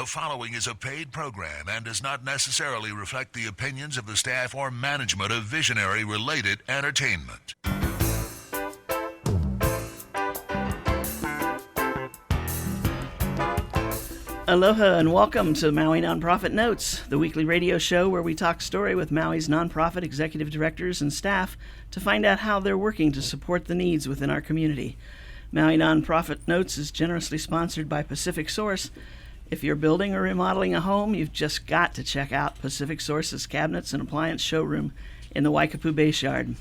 The following is a paid program and does not necessarily reflect the opinions of the staff or management of Visionary Related Entertainment. Aloha and welcome to Maui Nonprofit Notes, the weekly radio show where we talk story with Maui's nonprofit executive directors and staff to find out how they're working to support the needs within our community. Maui Nonprofit Notes is generously sponsored by Pacific Source. If you're building or remodeling a home, you've just got to check out Pacific Source's Cabinets and Appliance Showroom in the Waikapu Base Yard.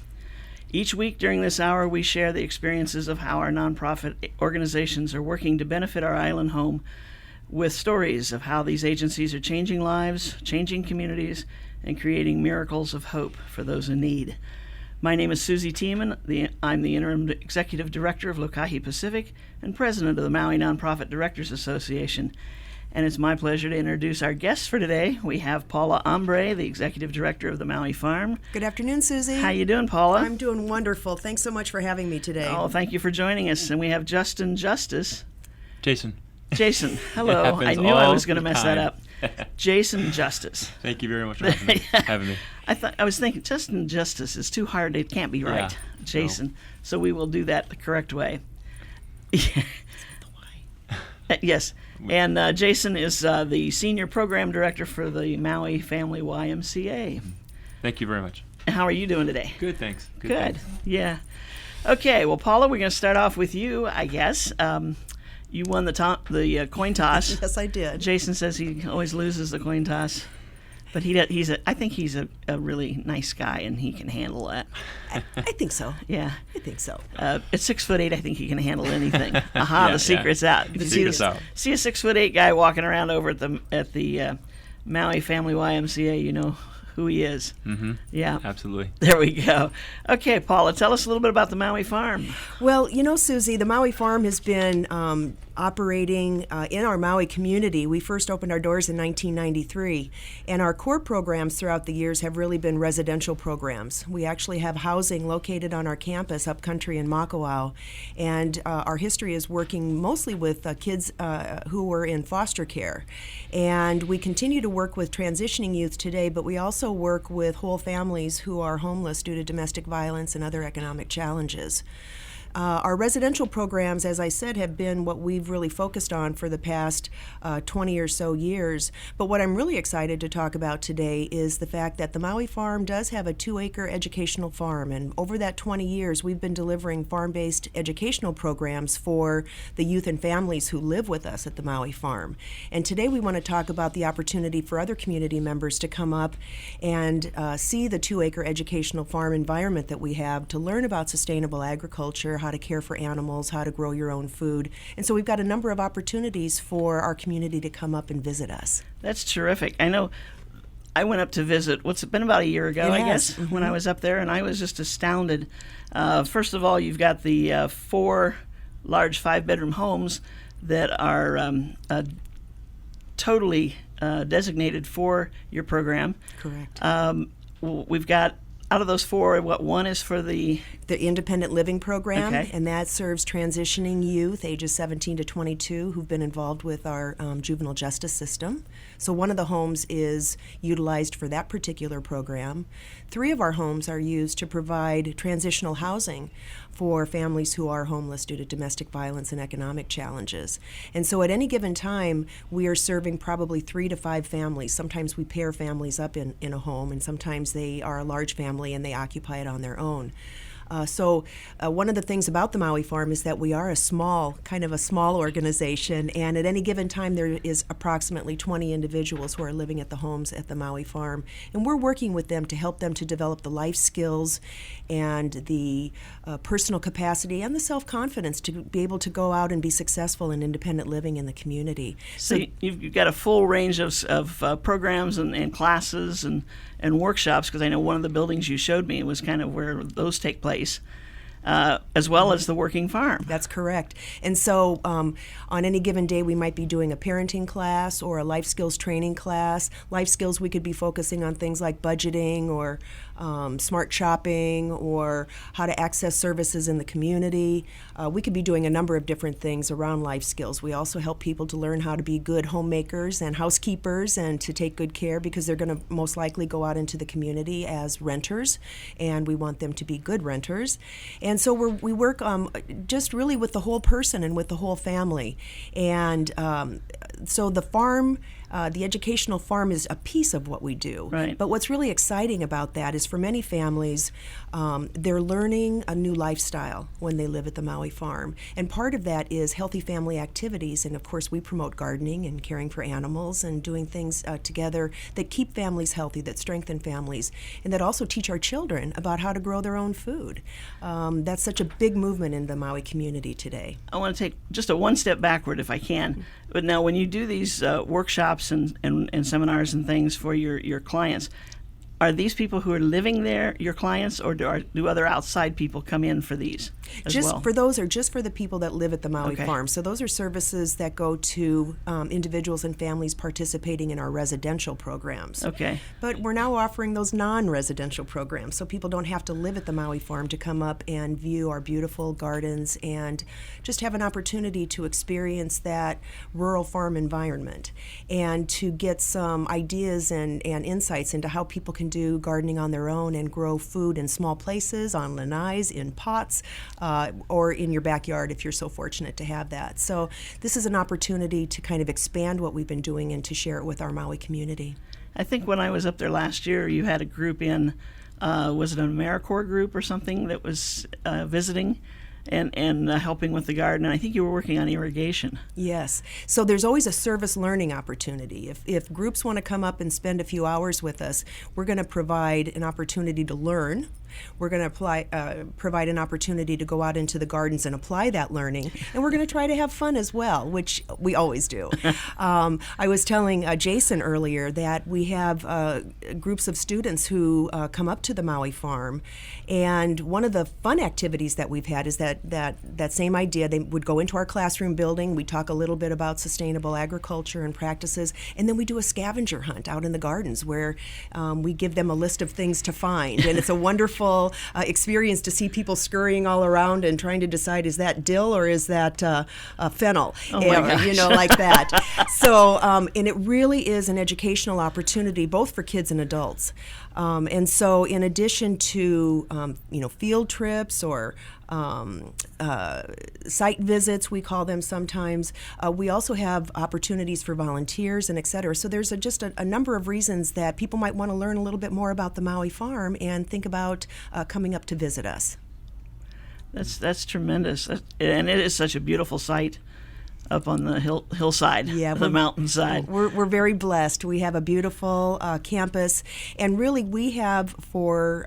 Each week during this hour, we share the experiences of how our nonprofit organizations are working to benefit our island home with stories of how these agencies are changing lives, changing communities, and creating miracles of hope for those in need. My name is Susie Tiemann. I'm the Interim Executive Director of Lokahi Pacific and President of the Maui Nonprofit Directors Association. And it's my pleasure to introduce our guests for today. We have Paula Ambre, the Executive Director of the Maui Farm. Good afternoon, Susie. How you doing, Paula? I'm doing wonderful. Thanks so much for having me today. Oh, thank you for joining us. And we have Justin Justice. Jason, hello. I knew I was going to mess that up. Jason Justice. Thank you very much for having me. I was thinking Justin Justice is too hard. It can't be right. Yeah, Jason. No. So we will do that the correct way. Yes. And Jason is the Senior Program Director for the Maui Family YMCA. Thank you very much. How are you doing today? Good, thanks. Good. Thanks. Yeah. Okay, well, Paula, we're going to start off with you, I guess. You won the coin toss. Yes, I did. Jason says he always loses the coin toss, but I think he's a really nice guy and he can handle that. I think so. Yeah, I think so. At 6'8", I think he can handle anything. Aha, the secret's out. If you see a 6'8" guy walking around over at the Maui Family YMCA, you know who he is. Mm-hmm. Yeah, absolutely. There we go. Okay, Paula, tell us a little bit about the Maui Farm. Well, you know, Susie, the Maui Farm has been operating in our Maui community. We first opened our doors in 1993, and our core programs throughout the years have really been residential programs. We actually have housing located on our campus upcountry in Makawao, and our history is working mostly with kids who were in foster care. And we continue to work with transitioning youth today, but we also work with whole families who are homeless due to domestic violence and other economic challenges. Our residential programs, as I said, have been what we've really focused on for the past 20 or so years. But what I'm really excited to talk about today is the fact that the Maui Farm does have a 2-acre educational farm. And over that 20 years, we've been delivering farm-based educational programs for the youth and families who live with us at the Maui Farm. And today we want to talk about the opportunity for other community members to come up and see the 2-acre educational farm environment that we have to learn about sustainable agriculture, how to care for animals, how to grow your own food. And so we've got a number of opportunities for our community to come up and visit us. That's terrific. I know I went up to visit, what's it been, about a year ago, I guess, when I was up there, and I was just astounded. First of all, you've got the 4 large 5-bedroom homes that are totally designated for your program. Correct. We've got, out of those 4, one is for the Independent Living Program, okay, and that serves transitioning youth ages 17 to 22 who've been involved with our juvenile justice system. So one of the homes is utilized for that particular program. 3 of our homes are used to provide transitional housing for families who are homeless due to domestic violence and economic challenges. And so at any given time, we are serving probably 3 to 5 families. Sometimes we pair families up in a home, and sometimes they are a large family and they occupy it on their own. So one of the things about the Maui Farm is that we are a small organization, and at any given time there is approximately 20 individuals who are living at the homes at the Maui Farm, and we're working with them to help them to develop the life skills and the personal capacity and the self-confidence to be able to go out and be successful in independent living in the community. So you've got a full range of programs and classes and workshops, because I know one of the buildings you showed me was kind of where those take place. as well as the working farm. That's correct. And so on any given day, we might be doing a parenting class or a life skills training class. Life skills, we could be focusing on things like budgeting or smart shopping or how to access services in the community. We could be doing a number of different things around life skills. We also help people to learn how to be good homemakers and housekeepers and to take good care, because they're going to most likely go out into the community as renters, and we want them to be good renters. And so we work just really with the whole person and with the whole family. And so the farm, the educational farm, is a piece of what we do. Right. But what's really exciting about that is, for many families, they're learning a new lifestyle when they live at the Maui farm. And part of that is healthy family activities. And of course, we promote gardening and caring for animals and doing things together that keep families healthy, that strengthen families, and that also teach our children about how to grow their own food. That's such a big movement in the Maui community today. I want to take just a one step backward if I can. But now, when you do these workshops and seminars and things for your clients, are these people who are living there your clients, or do other outside people come in for these as Just well? for those are just for the people that live at the Maui Okay. farm. So those are services that go to individuals and families participating in our residential programs. Okay. But we're now offering those non-residential programs, so people don't have to live at the Maui farm to come up and view our beautiful gardens and just have an opportunity to experience that rural farm environment and to get some ideas and insights into how people can do gardening on their own and grow food in small places, on lanais, in pots, or in your backyard if you're so fortunate to have that. So this is an opportunity to kind of expand what we've been doing and to share it with our Maui community. I think when I was up there last year, you had a group in, was it an AmeriCorps group or something that was visiting and helping with the garden? And I think you were working on irrigation. Yes. So there's always a service learning opportunity. If groups want to come up and spend a few hours with us, we're going to provide an opportunity to learn. We're going to provide an opportunity to go out into the gardens and apply that learning. And we're going to try to have fun as well, which we always do. I was telling Jason earlier that we have groups of students who come up to the Maui farm. And one of the fun activities that we've had is that same idea. They would go into our classroom building. We talk a little bit about sustainable agriculture and practices. And then we do a scavenger hunt out in the gardens where we give them a list of things to find. And it's a wonderful experience to see people scurrying all around and trying to decide, is that dill or is that fennel? Oh my gosh. You know, like that. So, and it really is an educational opportunity both for kids and adults. And so, in addition to field trips or site visits, we call them sometimes, we also have opportunities for volunteers and et cetera. So there's just a number of reasons that people might want to learn a little bit more about the Maui farm and think about coming up to visit us. That's tremendous. And it is such a beautiful site up on the hillside, the mountainside. We're very blessed. We have a beautiful campus, and really we have for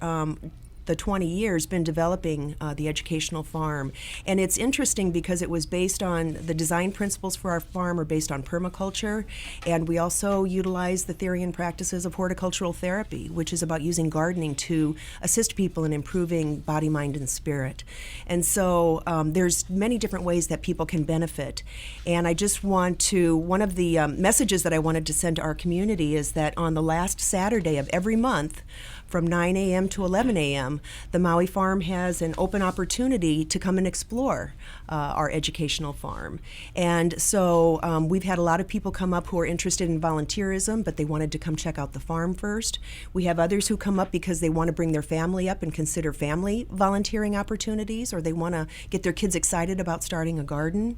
the 20 years been developing the educational farm. And it's interesting because it was based on the design principles for our farm are based on permaculture, and we also utilize the theory and practices of horticultural therapy, which is about using gardening to assist people in improving body, mind, and spirit. And so there's many different ways that people can benefit. And I just want to, one of the messages that I wanted to send to our community is that on the last Saturday of every month, from 9 a.m. to 11 a.m., the Maui Farm has an open opportunity to come and explore our educational farm. And so we've had a lot of people come up who are interested in volunteerism, but they wanted to come check out the farm first. We have others who come up because they want to bring their family up and consider family volunteering opportunities, or they want to get their kids excited about starting a garden.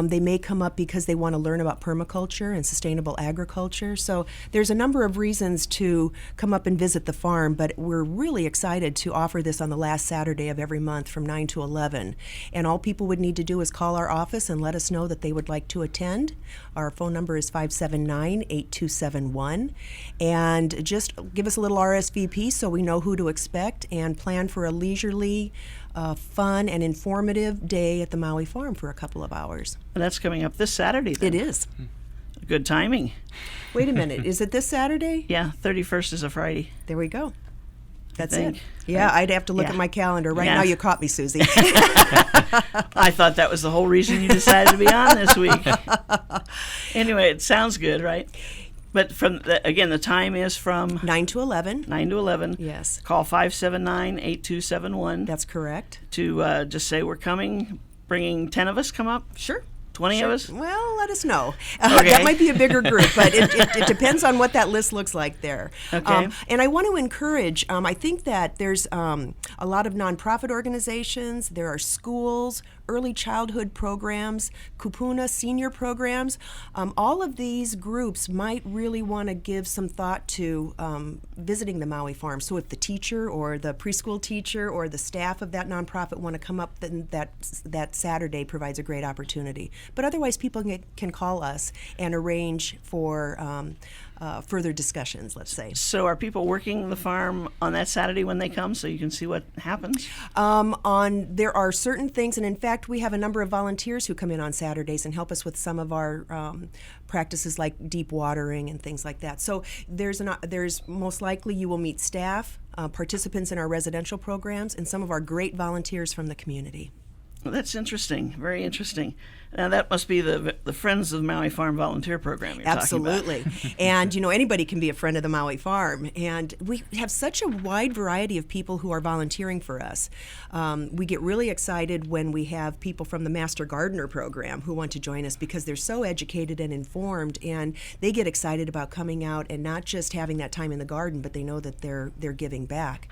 They may come up because they want to learn about permaculture and sustainable agriculture. So there's a number of reasons to come up and visit the farm, but we're really excited to offer this on the last Saturday of every month from 9 to 11. And all people would need to do is call our office and let us know that they would like to attend. Our phone number is 579-8271. And just give us a little RSVP so we know who to expect and plan for a leisurely, fun and informative day at the Maui Farm for a couple of hours. And that's coming up this Saturday, then. It is. Good timing. Wait a minute, is it this Saturday? Yeah, 31st is a Friday. There we go. That's think. it. Yeah, I'd have to look Yeah. at my calendar. Right Yeah. now, you caught me, Susie. I thought that was the whole reason you decided to be on this week. Anyway, it sounds good, right? But again, the time is from 9 to 11. 9 to 11. Yes. Call 579-8271 That's correct. to just say we're coming, bringing 10 of us come up, Sure. 20 of us. Well, let us know. Okay. That might be a bigger group, but it depends on what that list looks like there. Okay. And I want to encourage, I think that there's a lot of nonprofit organizations, there are schools, early childhood programs, kupuna senior programs. All of these groups might really want to give some thought to visiting the Maui Farm. So if the teacher or the preschool teacher or the staff of that nonprofit want to come up, then that Saturday provides a great opportunity. But otherwise, people can call us and arrange for further discussions, let's say. So are people working the farm on that Saturday when they come so you can see what happens? There are certain things, and in fact, we have a number of volunteers who come in on Saturdays and help us with some of our practices like deep watering and things like that. So there's most likely you will meet staff, participants in our residential programs, and some of our great volunteers from the community. Well, that's interesting. Very interesting. Now, that must be the Friends of Maui Farm volunteer program you're Absolutely. talking about. And, anybody can be a friend of the Maui Farm. And we have such a wide variety of people who are volunteering for us. We get really excited when we have people from the Master Gardener program who want to join us because they're so educated and informed, and they get excited about coming out and not just having that time in the garden, but they know that they're giving back.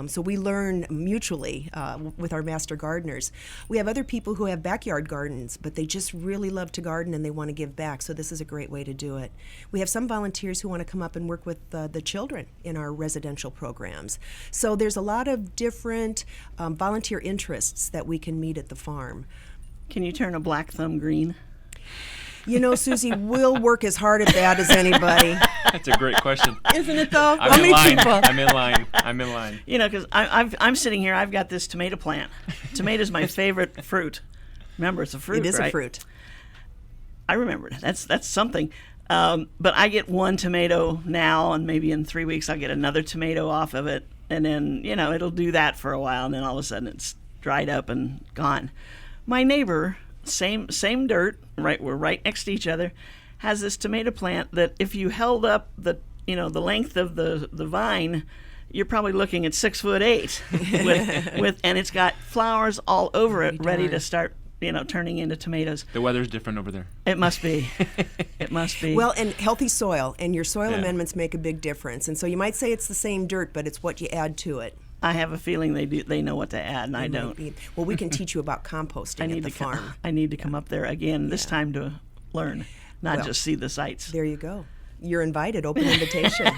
So we learn mutually with our Master Gardeners. We have other people who have backyard gardens, but they just really love to garden and they want to give back, so this is a great way to do it. We have some volunteers who want to come up and work with the children in our residential programs. So there's a lot of different volunteer interests that we can meet at the farm. Can you turn a black thumb green? Susie, we'll work as hard at that as anybody. That's a great question. Isn't it, though? I'm How in many line. people? I'm in line. Because I'm sitting here, I've got this tomato plant. Tomato's my favorite fruit. Remember, it's a fruit, It is right? a fruit. I remember it. That's something. But I get one tomato now, and maybe in 3 weeks I'll get another tomato off of it. And then, it'll do that for a while, and then all of a sudden it's dried up and gone. My neighbor, same dirt, right? We're right next to each other, has this tomato plant that if you held up the length of the vine, you're probably looking at 6'8" with and it's got flowers all over it, ready to start turning into tomatoes. The weather's different over there. It must be. It must be. Well, and healthy soil, and your soil Yeah. amendments make a big difference. And so you might say it's the same dirt, but it's what you add to it. I have a feeling they know what to add, and I It might don't. be. Well, we can teach you about composting at the farm. I need to come up there again this time to learn, not Well, just see the sights. There you go. You're invited. Open invitation.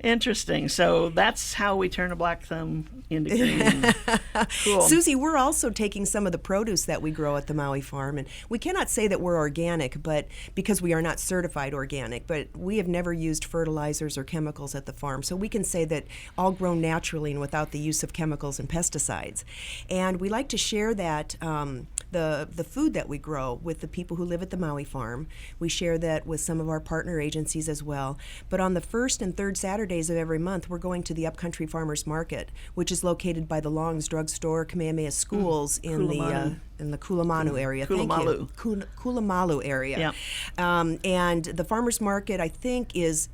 Interesting. So that's how we turn a black thumb into green. Cool. Susie, we're also taking some of the produce that we grow at the Maui Farm, and we cannot say that we're organic, but because we are not certified organic, but we have never used fertilizers or chemicals at the farm, so we can say that all grown naturally and without the use of chemicals and pesticides. And we like to share that the food that we grow with the people who live at the Maui Farm. We share that with some of our partner agencies as well. But on the first and third Saturdays of every month, we're going to the Upcountry Farmers Market, which is located by the Long's Drugstore, Kamehameha Schools in the Kulamanu area. Kulamalu. Thank you. Kulamalu area. Yep. And the farmers market, I think, is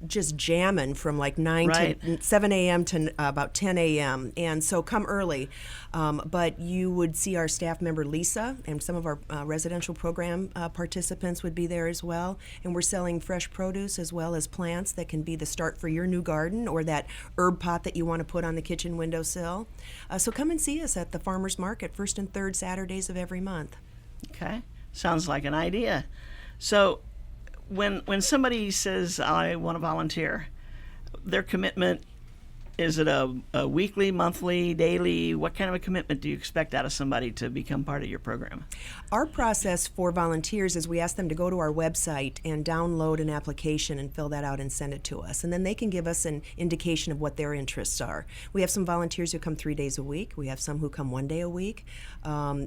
just jamming from like 7 a.m. to about 10 a.m. And so come early. But you would see our staff member Lisa, and some of our residential program participants would be there as well. And we're selling fresh produce as well as plants that can be the start for your new garden or that herb pot that you want to put on the kitchen windowsill. So come and see us at the farmers market first and third Saturdays of every month. Okay. Sounds like an idea. So when somebody says, I want to volunteer, their commitment, is it a weekly, monthly, daily? What kind of a commitment do you expect out of somebody to become part of your program? Our process for volunteers is we ask them to go to our website and download an application and fill that out and send it to us. And then they can give us an indication of what their interests are. We have some volunteers who come 3 days a week. We have some who come 1 day a week.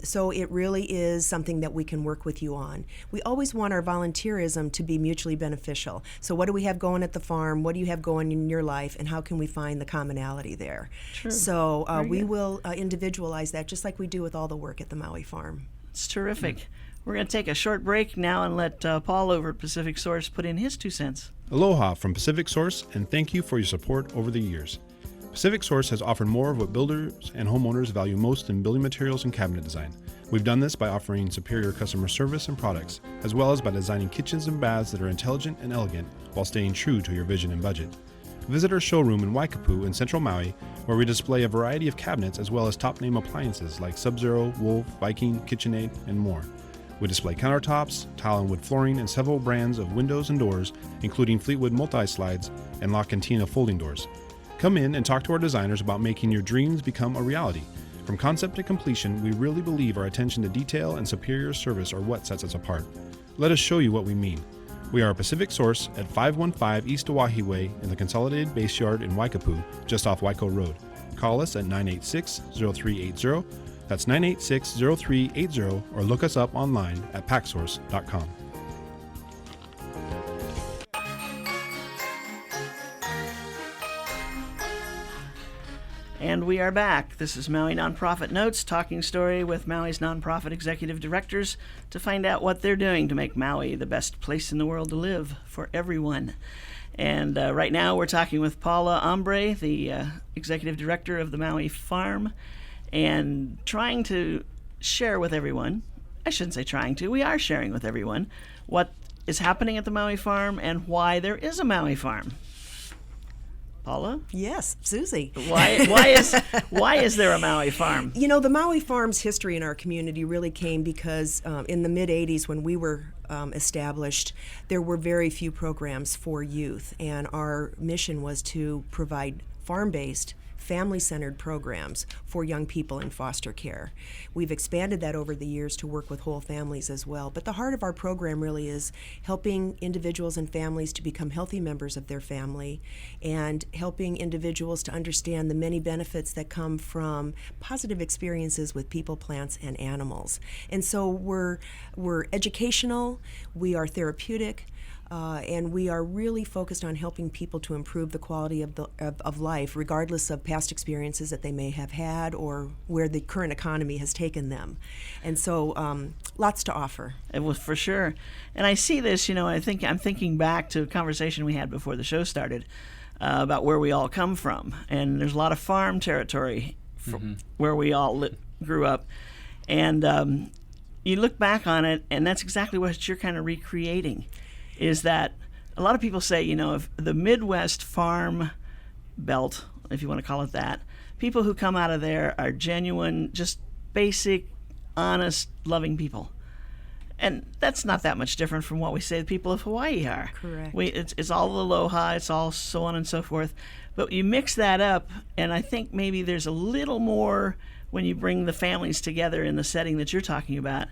So it really is something that we can work with you on. We always want our volunteerism to be mutually beneficial. So what do we have going at the farm? What do you have going in your life? And how can we find the commonality there. True. So Very we good. will individualize that just like we do with all the work at the Maui Farm. It's terrific. We're going to take a short break now and let Paul over at Pacific Source put in his 2 cents. Aloha from Pacific Source, and thank you for your support over the years. Pacific Source has offered more of what builders and homeowners value most in building materials and cabinet design. We've done this by offering superior customer service and products, as well as by designing kitchens and baths that are intelligent and elegant while staying true to your vision and budget. Visit our showroom in Waikapu in Central Maui, where we display a variety of cabinets as well as top-name appliances like Sub-Zero, Wolf, Viking, KitchenAid, and more. We display countertops, tile and wood flooring, and several brands of windows and doors, including Fleetwood multi-slides and La Cantina folding doors. Come in and talk to our designers about making your dreams become a reality. From concept to completion, we really believe our attention to detail and superior service are what sets us apart. Let us show you what we mean. We are a Pacific Source at 515 East Oahe Way in the Consolidated Base Yard in Waikapu, just off Waiko Road. Call us at 986-0380. That's 986-0380, or look us up online at packsource.com. And we are back. This is Maui Nonprofit Notes, talking story with Maui's nonprofit executive directors to find out what they're doing to make Maui the best place in the world to live for everyone. And right now we're talking with Paula Ombre, the executive director of the Maui Farm, and trying to share with everyone, I shouldn't say trying to, we are sharing with everyone what is happening at the Maui Farm and why there is a Maui Farm. Paula? Yes, Susie. Why is there a Maui Farm? You know, the Maui Farm's history in our community really came because in the mid-'80s when we were established, there were very few programs for youth, and our mission was to provide farm-based, family-centered programs for young people in foster care. We've expanded that over the years to work with whole families as well, but the heart of our program really is helping individuals and families to become healthy members of their family and helping individuals to understand the many benefits that come from positive experiences with people, plants, and animals. And so we're educational, we are therapeutic, and we are really focused on helping people to improve the quality of life, regardless of past experiences that they may have had or where the current economy has taken them. And so, lots to offer. It was for sure. And I see this, I'm thinking back to a conversation we had before the show started about where we all come from. And there's a lot of farm territory where we all grew up. And you look back on it, and that's exactly what you're kind of recreating. Is that a lot of people say, if the Midwest farm belt, if you want to call it that, people who come out of there are genuine, just basic, honest, loving people. And that's not that much different from what we say the people of Hawaii are. Correct. It's all aloha, it's all so on and so forth. But you mix that up, and I think maybe there's a little more when you bring the families together in the setting that you're talking about,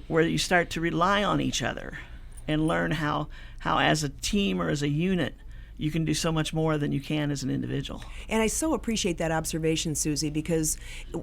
where you start to rely on each other and learn how as a team or as a unit you can do so much more than you can as an individual. And I so appreciate that observation, Susie, because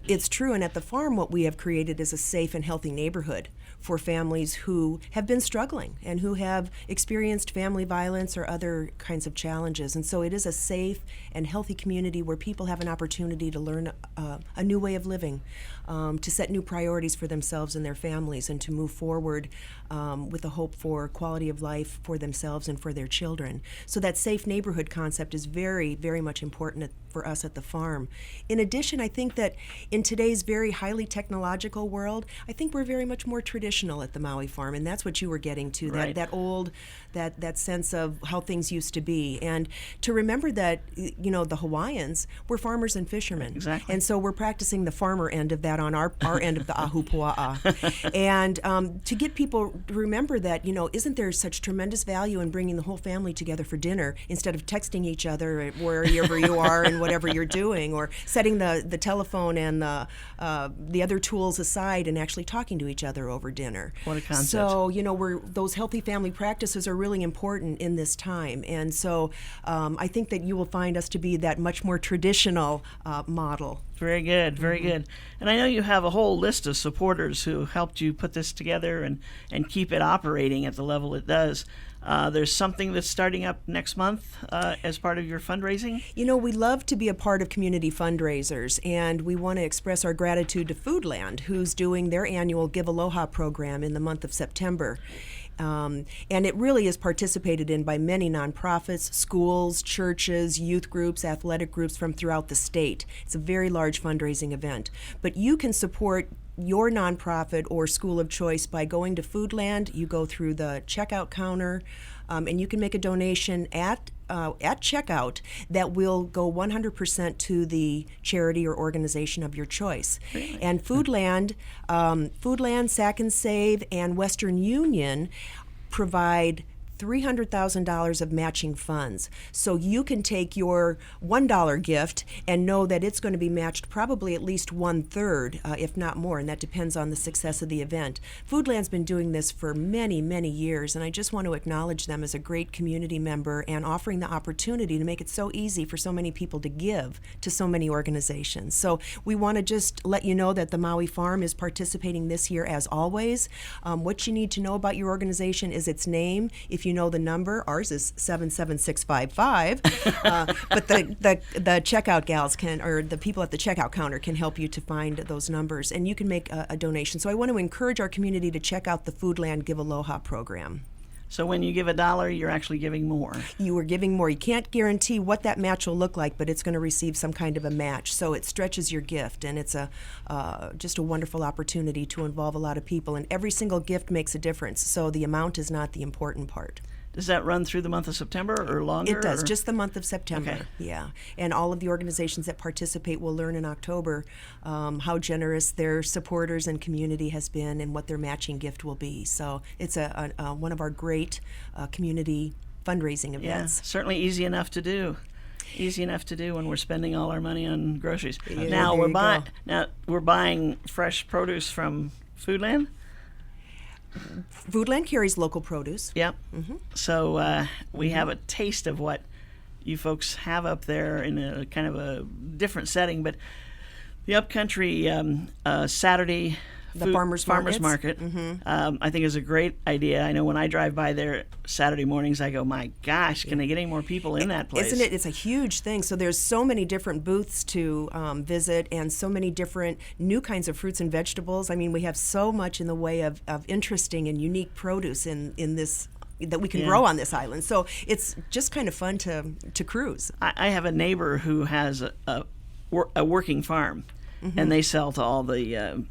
it's true. And at the farm, what we have created is a safe and healthy neighborhood for families who have been struggling and who have experienced family violence or other kinds of challenges. And so it is a safe and healthy community where people have an opportunity to learn a new way of living, to set new priorities for themselves and their families, and to move forward with a hope for quality of life for themselves and for their children. So that safe neighborhood concept is very, very much important for us at the farm. In addition, I think that in today's very highly technological world, I think we're very much more traditional at the Maui Farm, and that's what you were getting to, Right. that sense of how things used to be. And to remember that, the Hawaiians were farmers and fishermen. Exactly. And so we're practicing the farmer end of that on our end of the ahupua'a. And to get people to remember that, isn't there such tremendous value in bringing the whole family together for dinner instead of texting each other wherever you are and whatever you're doing, or setting the telephone and the other tools aside and actually talking to each other over dinner. What a concept. So, those healthy family practices are really important in this time. And so I think that you will find us to be that much more traditional model. Very good, very good. And I know you have a whole list of supporters who helped you put this together and keep it operating at the level it does. There's something that's starting up next month as part of your fundraising. You know, we love to be a part of community fundraisers, and we want to express our gratitude to Foodland, who's doing their annual Give Aloha program in the month of September. And it really is participated in by many nonprofits, schools, churches, youth groups, athletic groups from throughout the state. It's a very large fundraising event. But you can support your nonprofit or school of choice by going to Foodland. You go through the checkout counter, and you can make a donation at checkout that will go 100% to the charity or organization of your choice. Really? And Foodland, Sack and Save, and Western Union provide $300,000 of matching funds. So you can take your $1 gift and know that it's going to be matched probably at least 1/3, if not more, and that depends on the success of the event. Foodland's been doing this for many, many years, and I just want to acknowledge them as a great community member and offering the opportunity to make it so easy for so many people to give to so many organizations. So we want to just let you know that the Maui Farm is participating this year as always. What you need to know about your organization is its name. If you know the number, ours is 77655, but the checkout gals can, or the people at the checkout counter can help you to find those numbers, and you can make a donation. So I want to encourage our community to check out the Foodland Give Aloha program. So when you give $1, you're actually giving more. You are giving more. You can't guarantee what that match will look like, but it's going to receive some kind of a match. So it stretches your gift, and it's just a wonderful opportunity to involve a lot of people. And every single gift makes a difference. So the amount is not the important part. Does that run through the month of September or longer? It does, or? just the month of September. Okay. Yeah. And all of the organizations that participate will learn in October how generous their supporters and community has been and what their matching gift will be. So it's one of our great community fundraising events. Yeah, certainly easy enough to do. Easy enough to do when we're spending all our money on groceries. Yeah, now there we're buying fresh produce from Foodland. Foodland carries local produce. Yep. So we have a taste of what you folks have up there in a kind of a different setting, but the Upcountry Saturday The farmers market, I think is a great idea. I know when I drive by there Saturday mornings, I go, my gosh, can they get any more people in that place? Isn't it? It's a huge thing. So there's so many different booths to visit and so many different new kinds of fruits and vegetables. I mean, we have so much in the way of interesting and unique produce in this that we can grow on this island. So it's just kind of fun to cruise. I have a neighbor who has a working farm, and they sell to all the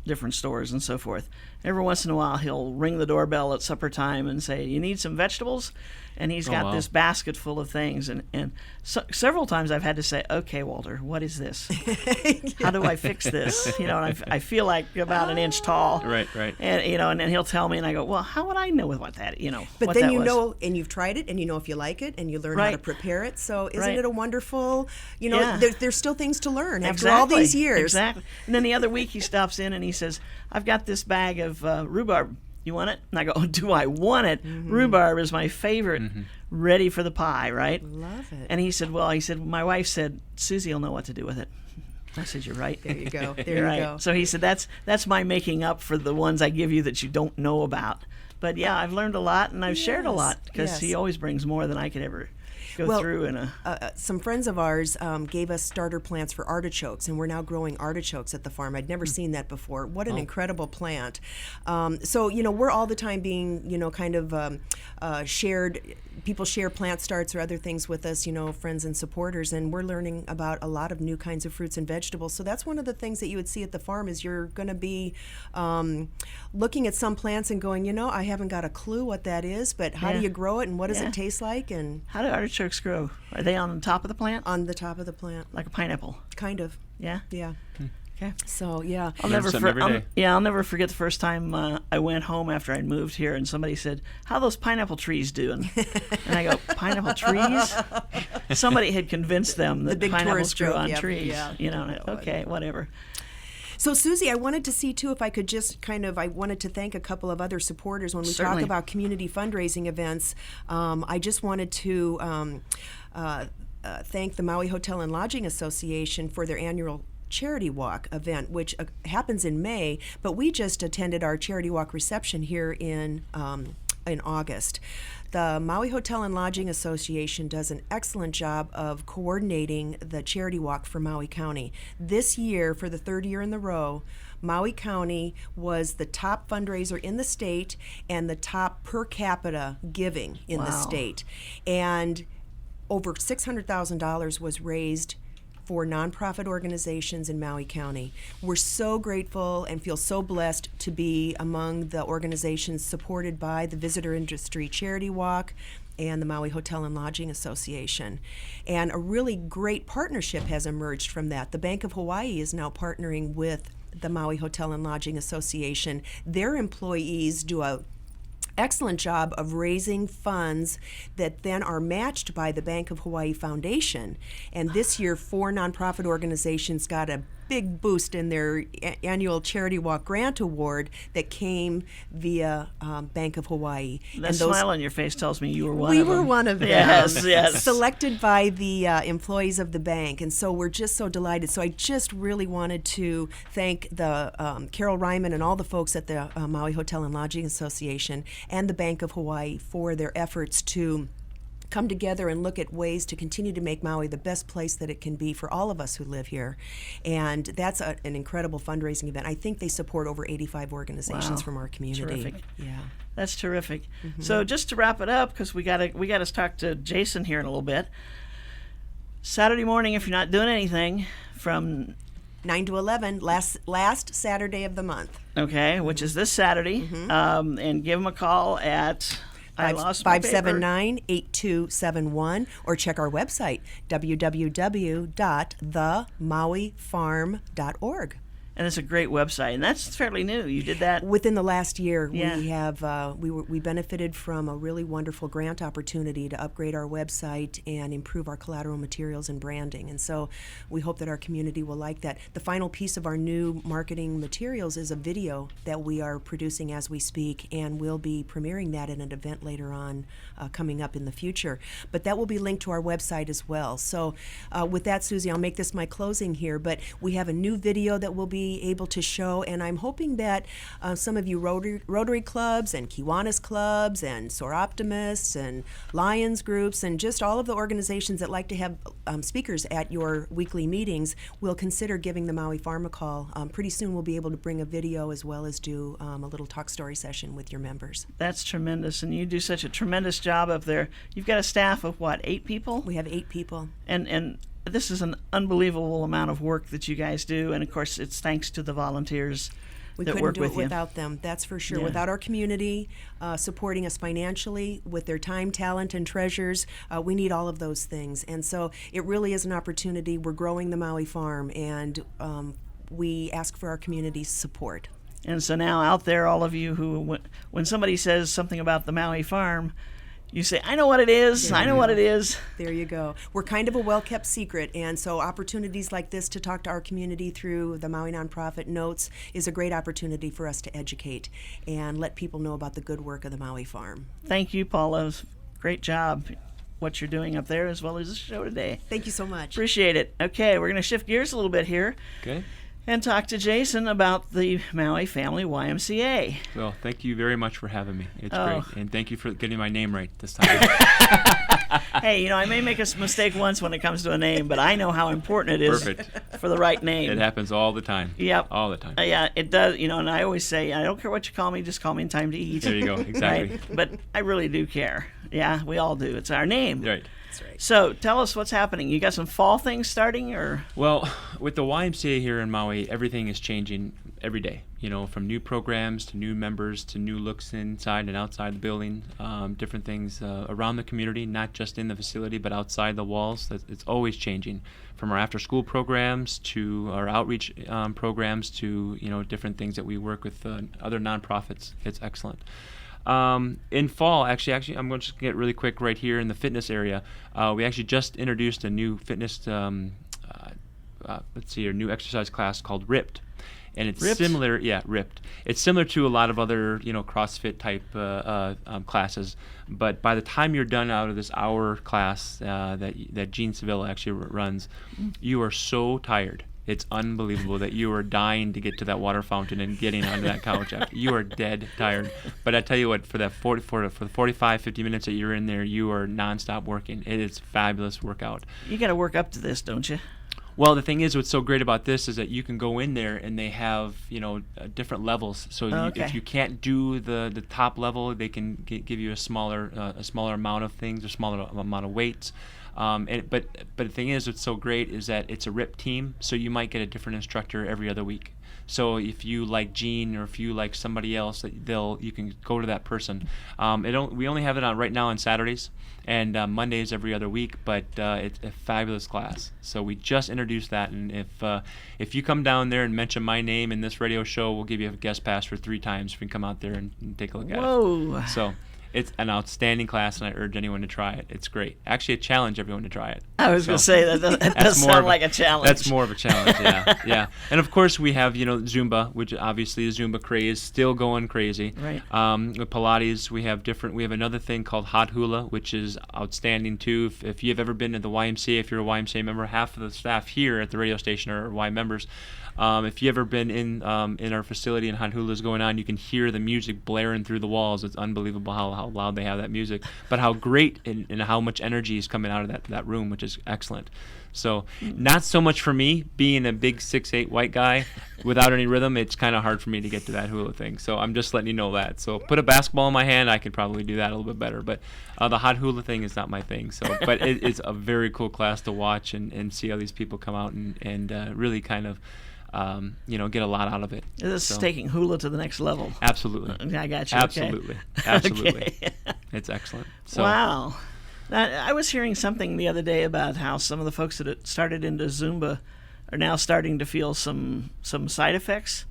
different stores and so forth. Every once in a while, he'll ring the doorbell at supper time and say, "You need some vegetables?" And he's got this basket full of things. And several times I've had to say, "Okay, Walter, what is this? How do I fix this?" And I feel like about an inch tall. Right. And and then he'll tell me, and I go, "Well, how would I know what that But what then that you was?" know, and you've tried it, and you know if you like it, and you learn how to prepare it. So isn't it a wonderful? There's still things to learn after all these years. Exactly. And then the other week he stops in and he says, "I've got this bag of rhubarb. You want it?" And I go, "Oh, do I want it? Rhubarb is my favorite. Ready for the pie, right?" Love it. And he said, "My wife said Susie will know what to do with it." I said, "You're right." There you go. There You're you right. go. So he said, "That's my making up for the ones I give you that you don't know about." But yeah, I've learned a lot and I've shared a lot because he always brings more than I could ever go through in a. Some friends of ours gave us starter plants for artichokes, and we're now growing artichokes at the farm. I'd never seen that before. What an incredible plant! So we're all the time being kind of shared. People share plant starts or other things with us, friends and supporters, and we're learning about a lot of new kinds of fruits and vegetables. So that's one of the things that you would see at the farm is you're going to be looking at some plants and going, I haven't got a clue what that is, but how do you grow it and what does it taste like? And how do artichokes grow? Are they on the top of the plant? On the top of the plant. Like a pineapple? Kind of. Yeah? Yeah. Okay. So yeah, I'll never forget the first time I went home after I'd moved here, and somebody said, "How are those pineapple trees doing?" And I go, "Pineapple trees?" Somebody had convinced them that big pineapples tourist grew joke, on yeah, trees. yeah. Okay, whatever. So Susie, I wanted to see too if I could just I wanted to thank a couple of other supporters when we Certainly. talk about community fundraising events. I just wanted to thank the Maui Hotel and Lodging Association for their annual Charity Walk event, which happens in May, but we just attended our Charity Walk reception here in in August. The Maui Hotel and Lodging Association does an excellent job of coordinating the charity walk for Maui County. This year, for the third year in a row, Maui County was the top fundraiser in the state and the top per capita giving in the state. And over $600,000 was raised for nonprofit organizations in Maui County. We're so grateful and feel so blessed to be among the organizations supported by the Visitor Industry Charity Walk and the Maui Hotel and Lodging Association. And a really great partnership has emerged from that. The Bank of Hawaii is now partnering with the Maui Hotel and Lodging Association. Their employees do a excellent job of raising funds that then are matched by the Bank of Hawaii Foundation. And this year, 4 nonprofit organizations got a big boost in their annual Charity Walk Grant Award that came via Bank of Hawaii. The and smile on your face tells me you were one we of them. were one of them. Yes. Selected by the employees of the bank, and so we're just so delighted. So I just really wanted to thank the Carol Ryman and all the folks at the Maui Hotel and Lodging Association and the Bank of Hawaii for their efforts to come together and look at ways to continue to make Maui the best place that it can be for all of us who live here. And that's an incredible fundraising event. I think they support over 85 organizations from our community. Terrific. Yeah. That's terrific. So just to wrap it up, because we got to talk to Jason here in a little bit. Saturday morning, if you're not doing anything, from 9 to 11, last Saturday of the month. Okay, which is this Saturday, and give them a call at 579-8271, or check our website, www.themauifarm.org. And it's a great website, and that's fairly new. You did that Within the last year, Yeah. we have we benefited from a really wonderful grant opportunity to upgrade our website and improve our collateral materials and branding. And so we hope that our community will like that. The final piece of our new marketing materials is a video that we are producing as we speak, and we'll be premiering that at an event later on coming up in the future. But that will be linked to our website as well. So with that, Susie, I'll make this my closing here, but we have a new video that we'll be able to show, and I'm hoping that some of you Rotary clubs and Kiwanis clubs and SOAR Optimists and Lions groups and just all of the organizations that like to have speakers at your weekly meetings will consider giving the Maui Farm a call. Pretty soon we'll be able to bring a video as well as do a little talk story session with your members. That's tremendous, and you do such a tremendous job up there. You've got a staff of what, 8 people? We have 8 people. And this is an unbelievable amount of work that you guys do, and of course it's thanks to the volunteers We that couldn't work do with it you. without them, that's for sure. Yeah. Without our community supporting us financially with their time, talent, and treasures, we need all of those things. And so it really is an opportunity. We're growing the Maui Farm, and we ask for our community's support. And so now out there, all of you who, when somebody says something about the Maui Farm, you say, I know what it is, I know what it is. There you go. We're kind of a well-kept secret, and so opportunities like this to talk to our community through the Maui Nonprofit Notes is a great opportunity for us to educate and let people know about the good work of the Maui Farm. Thank you, Paula. Great job what you're doing up there as well as the show today. Thank you so much. Appreciate it. Okay, we're going to shift gears a little bit here Okay. and talk to Jason about the Maui Family YMCA. Well, thank you very much for having me. It's Oh. great. And thank you for getting my name right this time. Hey, I may make a mistake once when it comes to a name, but I know how important it is Perfect. for the right name. It happens all the time. Yep. All the time. Yeah, it does. And I always say, I don't care what you call me, just call me in time to eat. There you go. Exactly. Right? But I really do care. Yeah, we all do. It's our name. Right. That's right. So tell us what's happening. You got some fall things starting, or? Well, with the YMCA here in Maui, everything is changing every day. From new programs to new members to new looks inside and outside the building, different things around the community, not just in the facility, but outside the walls. It's always changing, from our after-school programs to our outreach programs to different things that we work with other nonprofits. It's excellent. In fall, actually, I'm going to just get really quick right here in the fitness area. We actually just introduced a new fitness, a new exercise class called Ripped. And it's Ripped? similar, Ripped. It's similar to a lot of other, CrossFit type classes. But by the time you're done out of this hour class that Gene Sevilla actually runs, you are so tired. It's unbelievable that you are dying to get to that water fountain and getting onto that couch. You are dead tired. But I tell you what, for the 45, 50 minutes that you're in there, you are nonstop working. It is a fabulous workout. You got to work up to this, don't you? Well, the thing is, what's so great about this is that you can go in there and they have, different levels. So if you can't do the top level, they can give you a smaller amount of things, a smaller amount of weights. But the thing is, what's so great is that it's a RIP team, so you might get a different instructor every other week. So if you like Gene or if you like somebody else, you can go to that person. We only have it on right now on Saturdays and Mondays every other week, but it's a fabulous class. So we just introduced that, and if you come down there and mention my name in this radio show, we'll give you a guest pass for 3 times. You can come out there and take a look at it. Whoa! So. It's an outstanding class, and I urge anyone to try it. It's great. Actually, I challenge everyone to try it. I was going to say, that does sound like a challenge. That's more of a challenge, yeah. And, of course, we have, Zumba, which obviously the Zumba craze still going crazy. Right. With Pilates, we have another thing called Hot Hula, which is outstanding, too. If you've ever been to the YMCA, if you're a YMCA member, half of the staff here at the radio station are Y members. If you've ever been in our facility and Hot Hula is going on, you can hear the music blaring through the walls. It's unbelievable how loud they have that music, but how great and how much energy is coming out of that room, which is excellent. So not so much for me, being a big 6'8" white guy without any rhythm. It's kind of hard for me to get to that hula thing. So I'm just letting you know that. So put a basketball in my hand, I could probably do that a little bit better. But the hot hula thing is not my thing. So, but it's a very cool class to watch and see how these people come out and really kind of get a lot out of it. This is taking hula to the next level. Absolutely. I got you. Absolutely. Okay. Absolutely. Okay. It's excellent. So, wow. I was hearing something the other day about how some of the folks that had started into Zumba are now starting to feel some side effects.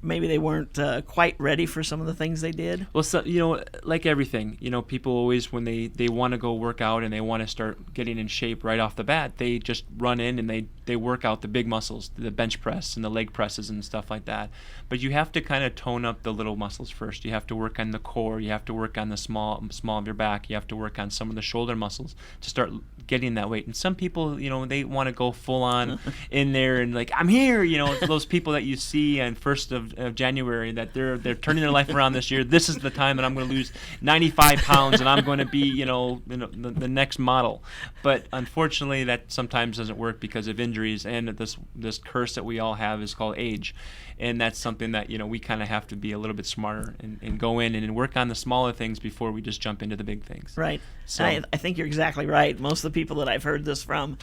Maybe they weren't quite ready for some of the things they did. Well, so, like everything, people always, when they want to go work out and they want to start getting in shape right off the bat, they just run in and they work out the big muscles, the bench press and the leg presses and stuff like that. But you have to kind of tone up the little muscles first. You have to work on the core. You have to work on the small of your back. You have to work on some of the shoulder muscles to start getting that weight. And some people, they want to go full on in there and like, I'm here, those people that you see on 1st of January that they're turning their life around this year. This is the time that I'm going to lose 95 pounds and I'm going to be, the next model. But unfortunately, that sometimes doesn't work because of injuries and this curse that we all have is called age. And that's something that, we kind of have to be a little bit smarter and go in and work on the smaller things before we just jump into the big things. Right. So I think you're exactly right. Most of the people that I've heard this from,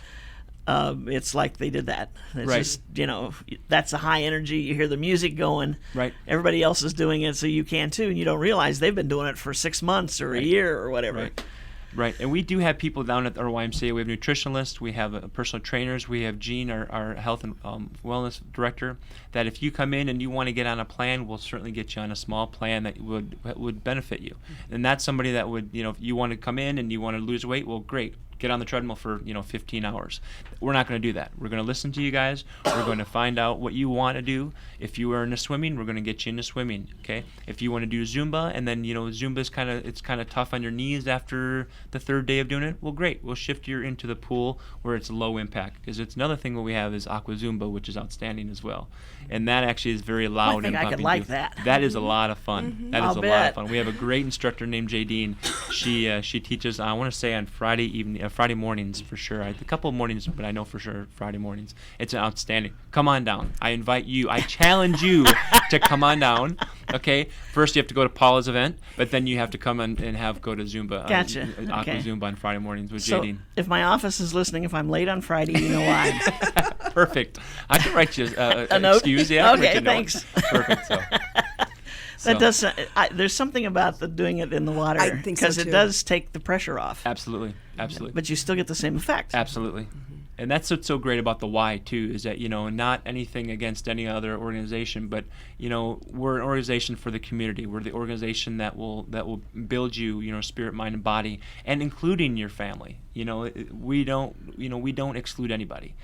it's like they did that. It's right. just, that's a high energy. You hear the music going. Right. Everybody else is doing it, so you can too. And you don't realize they've been doing it for 6 months or a year or whatever. Right. Right, and we do have people down at our YMCA. We have nutritionalists, we have personal trainers, we have Gene, our health and wellness director, that if you come in and you want to get on a plan, we'll certainly get you on a small plan that would benefit you. And that's somebody that would, if you want to come in and you want to lose weight, well, great. Get on the treadmill for 15 hours. We're not going to do that. We're going to listen to you guys. We're going to find out what you want to do. If you are into swimming, we're going to get you into swimming. Okay. If you want to do Zumba, and then Zumba's kind of tough on your knees after the 3rd day of doing it. Well, great. We'll shift you into the pool where it's low impact, because it's another thing what we have is Aqua Zumba, which is outstanding as well, and that actually is very loud. I think and I could pumping like too. that. That is a lot of fun. Mm-hmm. That is I'll a bet. lot of fun. We have a great instructor named Jay Dean. She teaches. I want to say on Friday mornings for sure. A couple of mornings, but I know for sure Friday mornings. It's outstanding. Come on down. I invite you. I challenge you to come on down. Okay. First, you have to go to Paula's event, but then you have to come and go to Zumba. Gotcha. Aqua Okay. Zumba on Friday mornings with So Jay Dean. if my office is listening, if I'm late on Friday, you know why. Perfect. I can write you A note? excuse. Yeah. I can write Okay, you a note. thanks. Perfect. So. That does. There's something about doing it in the water I think so, because it too. does take the pressure off. Absolutely. But you still get the same effect. Absolutely. And that's what's so great about the Y too, is that, not anything against any other organization, but, we're an organization for the community. We're the organization that will build you, spirit, mind, and body, and including your family. We don't exclude anybody.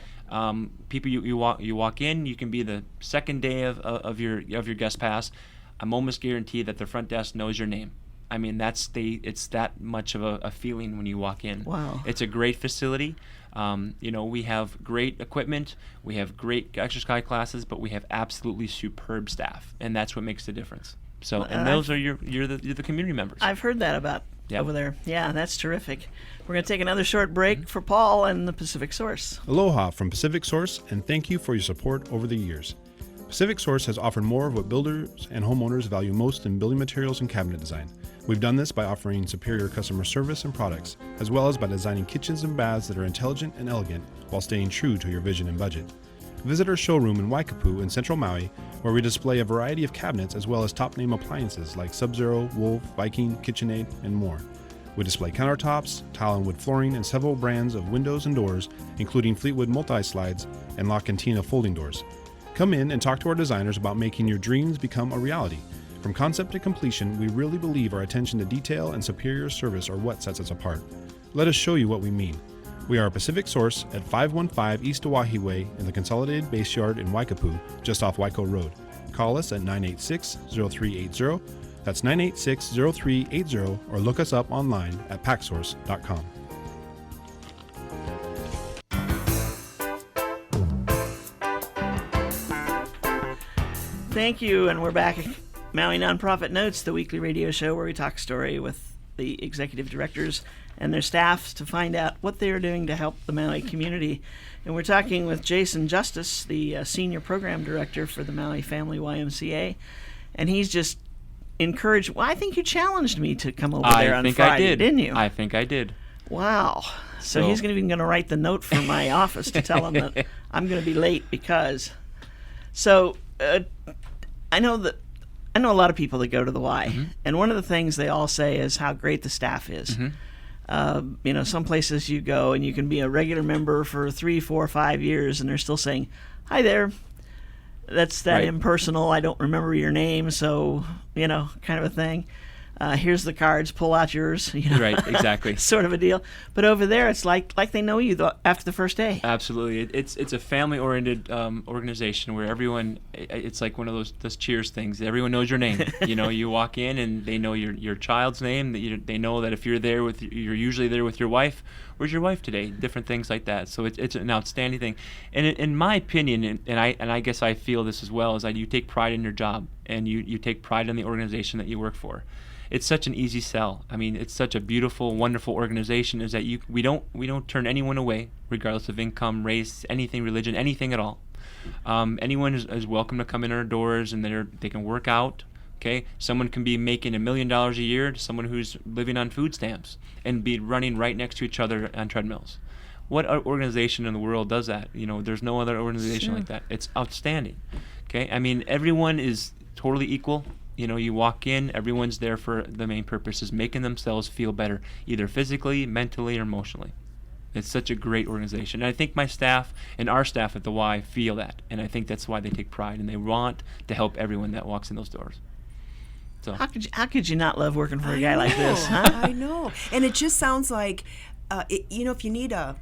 People you walk in, you can be the second day of your guest pass. I'm almost guaranteed that the front desk knows your name. I mean, it's that much of a feeling when you walk in. Wow. It's a great facility. We have great equipment, we have great exercise classes, but we have absolutely superb staff, and that's what makes the difference. So, and those are you're the community members. I've heard that about Yep. over there. Yeah, that's terrific. We're going to take another short break for Paul and the Pacific Source. Aloha from Pacific Source, and thank you for your support over the years. Pacific Source has offered more of what builders and homeowners value most in building materials and cabinet design. We've done this by offering superior customer service and products, as well as by designing kitchens and baths that are intelligent and elegant while staying true to your vision and budget. Visit our showroom in Waikapu in Central Maui, where we display a variety of cabinets as well as top-name appliances like Sub-Zero, Wolf, Viking, KitchenAid, and more. We display countertops, tile and wood flooring, and several brands of windows and doors, including Fleetwood multi-slides and La Cantina folding doors. Come in and talk to our designers about making your dreams become a reality. From concept to completion, we really believe our attention to detail and superior service are what sets us apart. Let us show you what we mean. We are a Pacific Source at 515 East Oahe Way in the Consolidated Base Yard in Waikapu, just off Waiko Road. Call us at 986-0380. That's 986-0380, or look us up online at packsource.com. Thank you, and we're back at Maui Nonprofit Notes, the weekly radio show where we talk story with the executive directors and their staffs to find out what they are doing to help the Maui community. And we're talking with Jason Justice, the senior program director for the Maui Family YMCA, and he's just encouraged. Well, I think you challenged me to come over there on Friday, didn't you? I think I did. Wow. So he's even going to write the note for my office to tell him that I'm going to be late because. So I know a lot of people that go to the Y, and one of the things they all say is how great the staff is. Some places you go and you can be a regular member for 3, 4, 5 years, and they're still saying, "Hi there." That's that Right. impersonal. I don't remember your name, so kind of a thing. Here's the cards. Pull out yours. Right, exactly. Sort of a deal. But over there, it's like they know you after the first day. Absolutely, it's a family-oriented organization where everyone. It's like one of those Cheers things. Everyone knows your name. You walk in and they know your child's name. They know that if you're usually there with your wife. Where's your wife today? Different things like that. So it's an outstanding thing. And in my opinion, and I guess I feel this as well, is that you take pride in your job and you take pride in the organization that you work for. It's such an easy sell. I mean, it's such a beautiful, wonderful organization. Is that we don't turn anyone away, regardless of income, race, anything, religion, anything at all. Anyone is welcome to come in our doors, and they can work out. Okay, someone can be making $1 million a year to someone who's living on food stamps and be running right next to each other on treadmills. What organization in the world does that? There's no other organization like that. It's outstanding. Okay, I mean, everyone is totally equal. You walk in, everyone's there for the main purpose is making themselves feel better, either physically, mentally, or emotionally. It's such a great organization. And I think my staff and our staff at the Y feel that. And I think that's why they take pride and they want to help everyone that walks in those doors. So How could you not love working for a guy like this, huh? I know. And it just sounds like, if you need a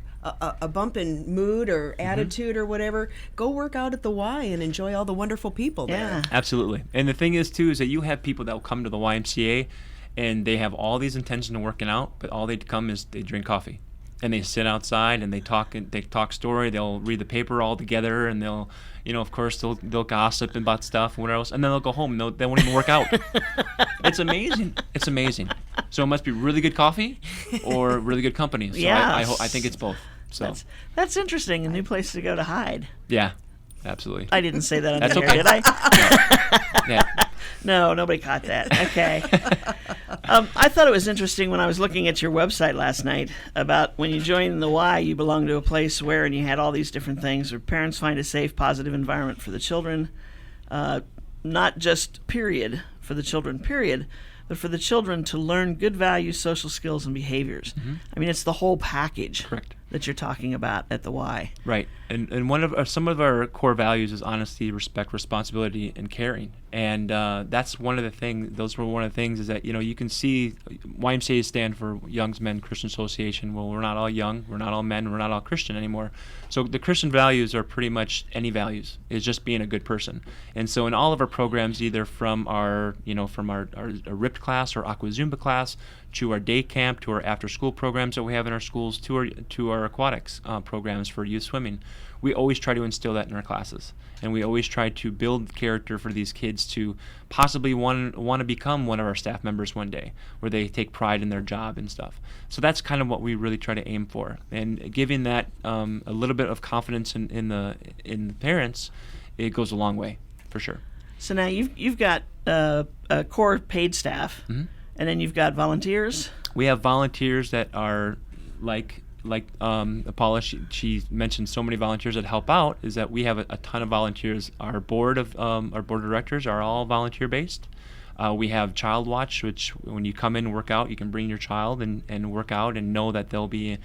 bump in mood or attitude or whatever, go work out at the Y and enjoy all the wonderful people there. Yeah. Absolutely. And the thing is, too, is that you have people that will come to the YMCA and they have all these intentions of working out, but all they come is they drink coffee. And they sit outside and they talk story. They'll read the paper all together, and they'll, of course, they'll gossip about stuff and whatever else, and then they'll go home and they won't even work out. It's amazing. It's amazing. So it must be really good coffee or really good company. So Yes. I think it's both. So That's interesting. A new place to go to hide. yeah, absolutely. I didn't say that on That's the air, okay. did I? Yeah. No, nobody caught that. Okay. I thought it was interesting when I was looking at your website last night about when you join the Y, you belong to a place where, and you had all these different things, where parents find a safe, positive environment for the children, not just for the children, but for the children to learn good values, social skills, and behaviors. I mean, it's the whole package. Correct. That you're talking about at the Y. Right, and one of some of our core values is honesty, respect, responsibility, and caring. And that's one of the things. Those were one of the things is that you can see YMCA stand for Young Men Christian Association. Well, we're not all young, we're not all men, we're not all Christian anymore. So the Christian values are pretty much any values. It's just being a good person. And so in all of our programs, either from our RIPT class or Aqua Zumba class, to our day camp, to our after-school programs that we have in our schools, to our aquatics programs for youth swimming, we always try to instill that in our classes. And we always try to build character for these kids to possibly want to become one of our staff members one day, where they take pride in their job and stuff. So that's kind of what we really try to aim for. And giving that a little bit of confidence in the parents, it goes a long way, for sure. So now you've got a core paid staff, and then you've got volunteers. We have volunteers that are like Paula, she mentioned so many volunteers that help out, is that we have a ton of volunteers. Our board of directors are all volunteer based. We have Child Watch, which when you come in and work out, you can bring your child and work out and know that they'll be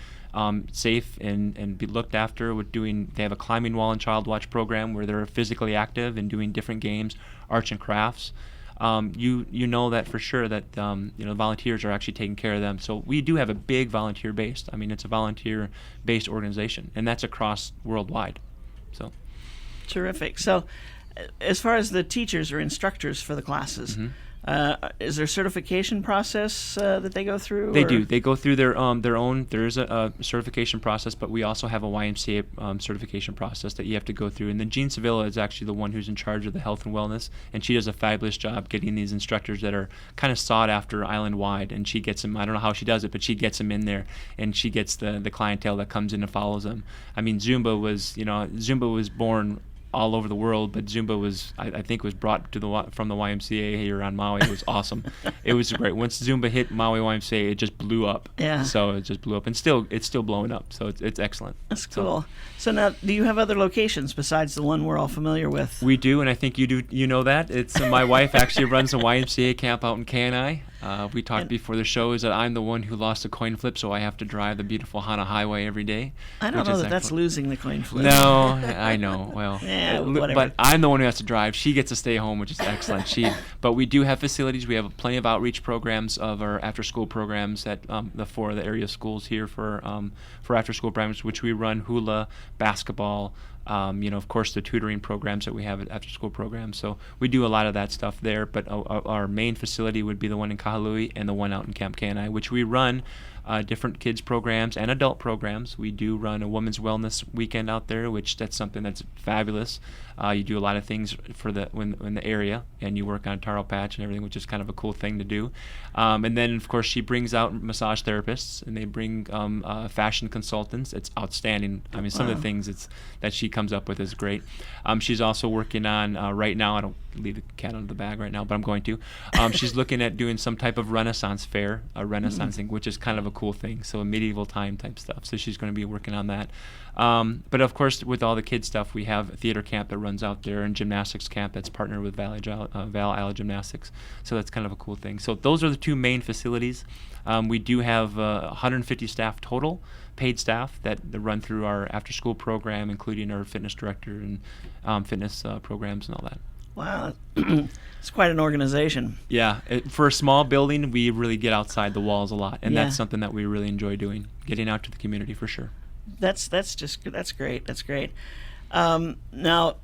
safe and be looked after. They have a climbing wall and Child Watch program where they're physically active and doing different games, arts and crafts. You know that for sure that volunteers are actually taking care of them. So we do have a big volunteer base. I mean, it's a volunteer based organization, and that's across worldwide. So terrific. So as far as the teachers or instructors for the classes, is there a certification process that they go through? They do. They go through their own. There is a certification process, but we also have a YMCA certification process that you have to go through. And then Jean Sevilla is actually the one who's in charge of the health and wellness, and she does a fabulous job getting these instructors that are kind of sought after island-wide, and she gets them. I don't know how she does it, but she gets them in there, and she gets the clientele that comes in and follows them. I mean, Zumba was born all over the world, but Zumba was, I think, was brought to from the YMCA here on Maui. It was awesome. It was great. Once Zumba hit Maui YMCA, it just blew up. Yeah. So it just blew up, and it's still blowing up. So it's excellent. That's cool. So now, do you have other locations besides the one we're all familiar with? We do, and I think you do. You know that it's my wife actually runs a YMCA camp out in Kenai. We talked before the show is that I'm the one who lost a coin flip, so I have to drive the beautiful Hana Highway every day. I don't know that that's losing the coin flip. No, I know. Well, yeah, whatever. But I'm the one who has to drive. She gets to stay home, which is excellent. But we do have facilities. We have plenty of outreach programs of our after-school programs at the four of the area schools here for after-school programs, which we run hula, basketball. Of course, the tutoring programs that we have at after-school programs. So we do a lot of that stuff there. But our main facility would be the one in Kahului and the one out in Camp Kenai, which we run different kids programs and adult programs. We do run a women's wellness weekend out there, which that's something that's fabulous. You do a lot of things for in the area, and you work on taro patch and everything, which is kind of a cool thing to do. And then, of course, she brings out massage therapists, and they bring fashion consultants. It's outstanding. I mean, some of the things that she comes up with is great. She's also working on, right now, I don't leave the cat out of the bag right now, but I'm going to. She's looking at doing some type of Renaissance fair, a Renaissance thing, which is kind of a cool thing, so a medieval time type stuff. So she's going to be working on that. But of course, with all the kids stuff, we have a theater camp that runs out there and gymnastics camp that's partnered with Val Isle Gymnastics. So that's kind of a cool thing. So those are the two main facilities. We do have 150 staff total, paid staff that run through our after-school program, including our fitness director and fitness programs and all that. Wow, it's quite an organization. Yeah, for a small building, we really get outside the walls a lot, and that's something that we really enjoy doing, getting out to the community for sure. That's great. That's great. Now,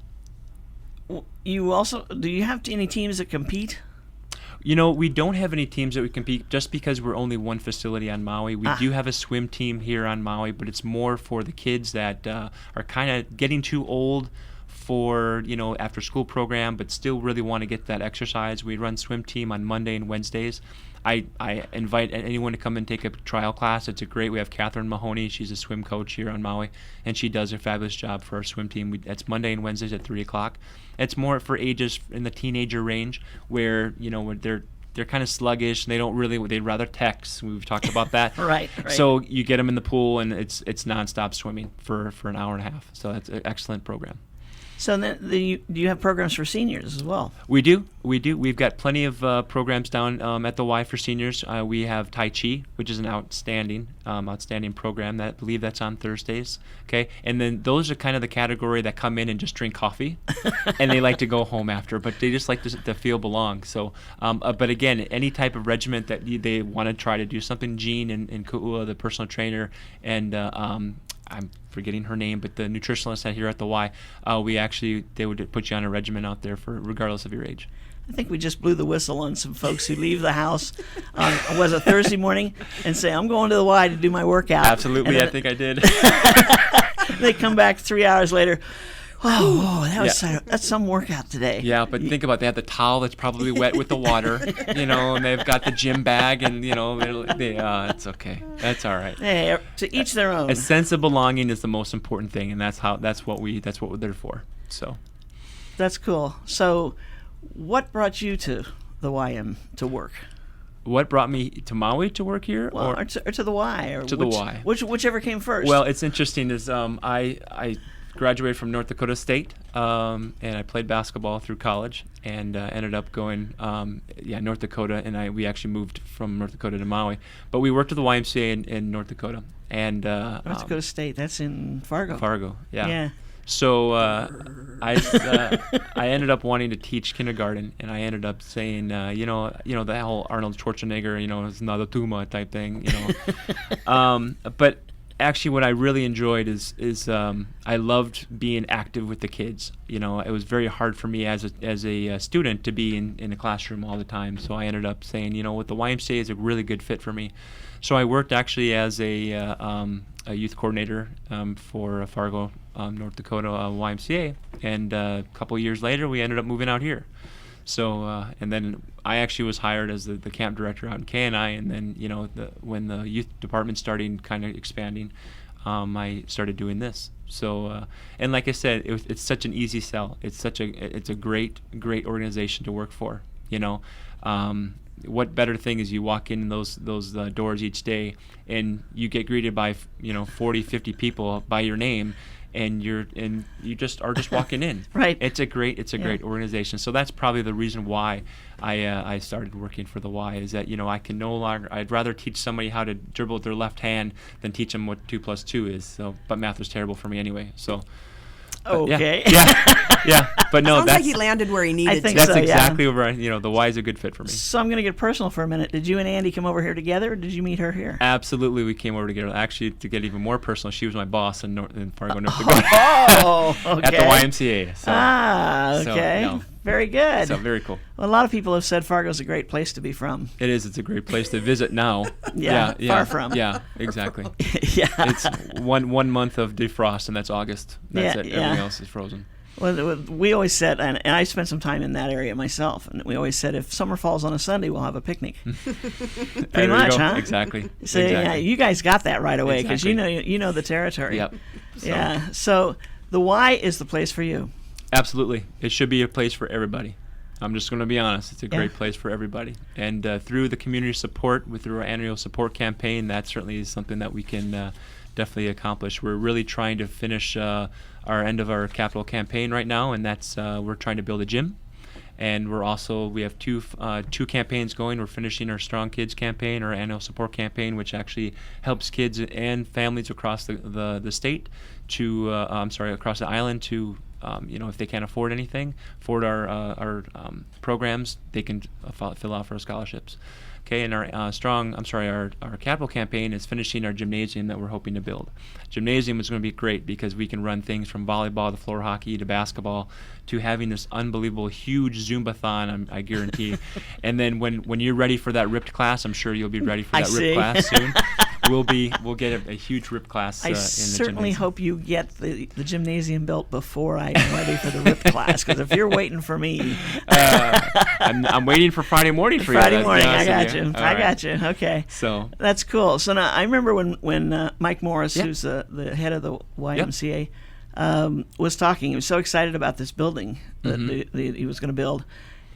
you also do you have any teams that compete? We don't have any teams that we compete just because we're only one facility on Maui. We do have a swim team here on Maui, but it's more for the kids that are kind of getting too old for after school program, but still really want to get that exercise. We run swim team on Monday and Wednesdays. I invite anyone to come and take a trial class. It's great. We have Catherine Mahoney. She's a swim coach here on Maui, and she does a fabulous job for our swim team. It's Monday and Wednesdays at 3 o'clock. It's more for ages in the teenager range where when they're kind of sluggish and they'd rather text. We've talked about that. Right. So you get them in the pool and it's nonstop swimming for an hour and a half. So that's an excellent program. So then, do you have programs for seniors as well? We do. We've got plenty of programs down at the Y for seniors. We have Tai Chi, which is an outstanding program. I believe that's on Thursdays. Okay, and then those are kind of the category that come in and just drink coffee, and they like to go home after, but they just like to feel belong. So, but again, any type of regiment that they want to try to do something. Jean and Ku'ua, the personal trainer, and I'm forgetting her name, but the nutritionist here at the Y, they would put you on a regimen out there for regardless of your age. I think we just blew the whistle on some folks who leave the house on was a Thursday morning and say, I'm going to the Y to do my workout. Absolutely, I think I did. They come back 3 hours later. Oh, that's some workout today. Yeah, but think about it. They have the towel that's probably wet with the water, and they've got the gym bag, and it's okay. That's all right. Hey, to each their own. A sense of belonging is the most important thing, and that's what we're there for. So that's cool. So, what brought you to the YM to work? What brought me to Maui to work here, or to the Y, or to the Y? Whichever came first. Well, it's interesting. Is I graduated from North Dakota State, and I played basketball through college, and ended up going, North Dakota, and we actually moved from North Dakota to Maui. But we worked at the YMCA in North Dakota, and North Dakota State. That's in Fargo. Fargo, yeah. Yeah. So I ended up wanting to teach kindergarten, and I ended up saying, that whole Arnold Schwarzenegger, it's not a tumor type thing, but actually, what I really enjoyed is I loved being active with the kids. It was very hard for me as a student to be in a classroom all the time. So I ended up saying, what the YMCA is a really good fit for me. So I worked actually as a youth coordinator for Fargo, North Dakota YMCA, and a couple of years later, we ended up moving out here. So and then I actually was hired as the camp director out in KNI, and then when the youth department started kind of expanding, I started doing this. So and like I said, it's such an easy sell. It's a great organization to work for. What better thing is you walk in those doors each day, and you get greeted by 40, 50 people by your name. And you just are walking in. Right. It's a great organization. So that's probably the reason why I started working for the Y, is that I can no longer. I'd rather teach somebody how to dribble with their left hand than teach them what 2 + 2 is. So, but math was terrible for me anyway. So. Okay. Yeah. But no, sounds like he landed where he needed I think to. That's so, exactly where the Y is a good fit for me. So I'm going to get personal for a minute. Did you and Andy come over here together, or did you meet her here? Absolutely, we came over together. Actually, to get even more personal, she was my boss in Fargo, North Dakota. Oh, okay. At the YMCA. So, okay. So, no. Very good. So very cool. Well, a lot of people have said Fargo's a great place to be from. It is. It's a great place to visit now. Yeah, far from. Yeah, exactly. Yeah. It's one month of defrost, and that's August. That's it. Everything else is frozen. Well, we always said, and I spent some time in that area myself, and we always said, if summer falls on a Sunday, we'll have a picnic. Pretty much, huh? Exactly. So yeah, you guys got that right away, because you know the territory. Yep. Yeah. So the Y is the place for you. Absolutely. It should be a place for everybody. I'm just going to be honest. It's a great place for everybody. And through the community support, through our annual support campaign, that certainly is something that we can definitely accomplish. We're really trying to finish our end of our capital campaign right now, and that's we're trying to build a gym. And we have two campaigns going. We're finishing our Strong Kids campaign, our annual support campaign, which actually helps kids and families across the state across the island to if they can't afford our programs, they can fill out for scholarships. Okay, and our capital campaign is finishing our gymnasium that we're hoping to build. Gymnasium is going to be great because we can run things from volleyball to floor hockey to basketball to having this unbelievable huge Zumbathon, I guarantee. And then when you're ready for that ripped class, I'm sure you'll be ready for that ripped class soon. We'll get a huge ripped class in the gymnasium. I certainly hope you get the gymnasium built before I'm ready for the ripped class, because if you're waiting for me... I'm waiting for Friday morning for you. Friday morning, I got you. I got you. Okay. So that's cool. So now I remember when Mike Morris, who's the head of the YMCA, was talking. He was so excited about this building that he was going to build,